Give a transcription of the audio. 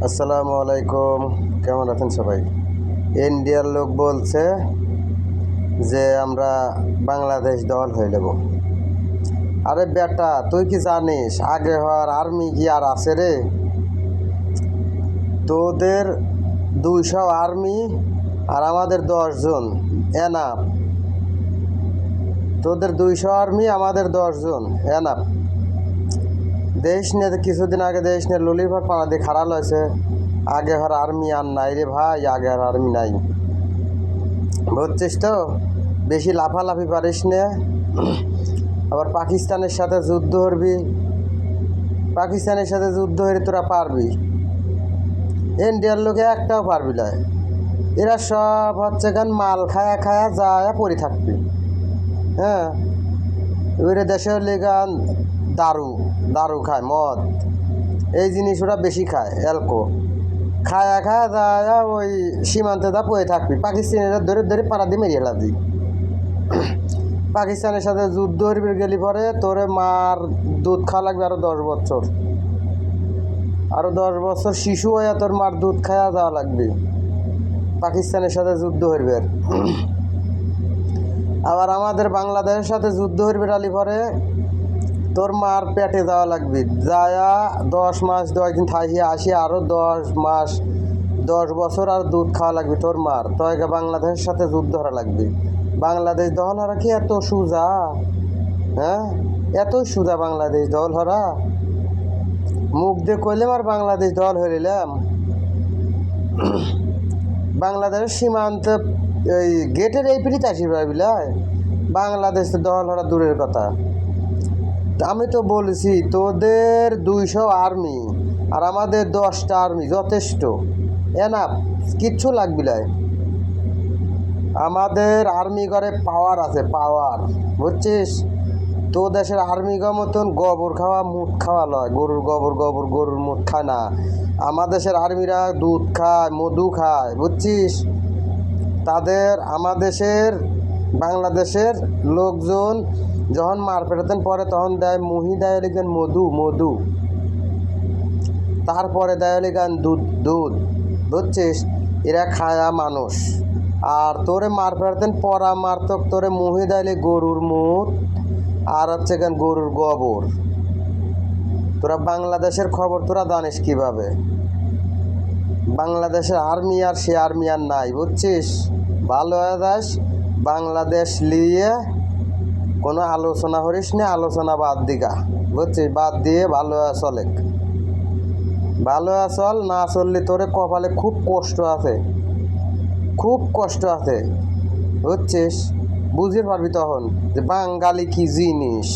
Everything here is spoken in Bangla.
আসসালামু আলাইকুম। কেমন আছেন সবাই? ইন্ডিয়ার লোক বলছে যে আমরা বাংলাদেশ দল হয়ে নেব। আরে বেটা, তুই কি জানিস আগে হওয়ার আর্মি কি আর আছে রে? তোদের 200 আর্মি আর আমাদের 10 জন এনাফ। তোদের 200 আর্মি, আমাদের 10 জন এনাফ। দেশ নিয়ে কিছুদিন আগে দেশ নিয়ে ললিভার পাড়া দিয়ে খারাপ হয়েছে। আগে হওয়ার আর্মি আর নাই রে ভাই, আগে আর আর্মি নাই। বুঝছিস তো? বেশি লাফালাফি পারিস না। আবার পাকিস্তানের সাথে যুদ্ধ করবি, পাকিস্তানের সাথে যুদ্ধ হয়ে তোরা পারবি? ইন্ডিয়ার লোকে একটাও পারবি না। এরা সব হচ্ছে গান মাল খায়া খায়া যায় পড়ে থাকবি। হ্যাঁ, এবারে দেশের লেগান দারু দারু খায়, মদ, এই জিনিস ওরা বেশি খায়। অ্যালকো খায়া খায়া যায় ওই সীমান্তে দা পড়ে থাকবি। পাকিস্তানিরা ধরে ধরে পাড়া দিয়ে মেরিয়ে লাদি। পাকিস্তানের সাথে যুদ্ধ হইবে গেলি পরে তোরে মার দুধ খাওয়া লাগবে আরো 10 বছর। আরো 10 বছর শিশু হয়ে তোর মার দুধ খাওয়া যাওয়া লাগবে পাকিস্তানের সাথে যুদ্ধ হইবে। আবার আমাদের বাংলাদেশের সাথে যুদ্ধ হইবে আলি পরে তোর মার পেটে যাওয়া লাগবে। যায়া 10 মাস 10 দিন থাকিয়ে আসি আরো 10 মাস 10 বছর আর দুধ খাওয়া লাগবে তোর মার। তোকে বাংলাদেশের সাথে যুদ্ধ করা লাগবে। বাংলাদেশ দল হরা কি এত সোজা? হ্যাঁ, এত সোজা বাংলাদেশ দল হরা? মুখ দিয়ে কইলাম আর বাংলাদেশ দল হইলাম। বাংলাদেশের সীমান্তে এই গেটের এই পিড়িতে আসি ভাবিলায় বাংলাদেশ দল হরা দূরের কথা। আমি তো বলছি তোদের 200 আর্মি আর আমাদের 10টা আর্মি যথেষ্ট, এনাফ, কিচ্ছু লাগবি না। আমাদের আর্মি ঘরে পাওয়ার আছে, পাওয়ার, বুঝছিস? তো দেশের আর্মি গা মতন গোবর খাওয়া মুখ খাওয়া লয়, গরুর গোবর গরুর মুখ খায় না। আমার দেশের আর্মিরা দুধ খায়, মধু খায়, বুঝছিস? তাদের আমাদের বাংলাদেশের লোকজন যখন মার পেটাতেন পরে তখন দেয় মুহি, দেয় লিখেন মধু মধু, তারপরে দেয় লিখেন দুধ দুধ, বুঝছিস? এরা খায়া মানুষ। আর তোরে মার পেটাতেন পরা মারতক তোরে মুহি দেয়লি গরুর মুখ আর হচ্ছে কেন গরুর গোবর। তোরা বাংলাদেশের খবর তোরা জানিস কিভাবে? বাংলাদেশের আর্মি আর সে আর্মি আর নাই, বুঝছিস? ভালো হয়ে যাস। বাংলাদেশ নিয়ে কোনো আলোচনা করিস না, আলোচনা বাদ দিগা, বুঝছিস? বাদ দিয়ে ভালো হয়ে চলে, ভালো হয়ে চল। না চললে তোরে কপালে খুব কষ্ট আছে, খুব কষ্ট আছে, বুঝছিস? বুঝতে পারবি তখন যে বাঙালি কি জিনিস।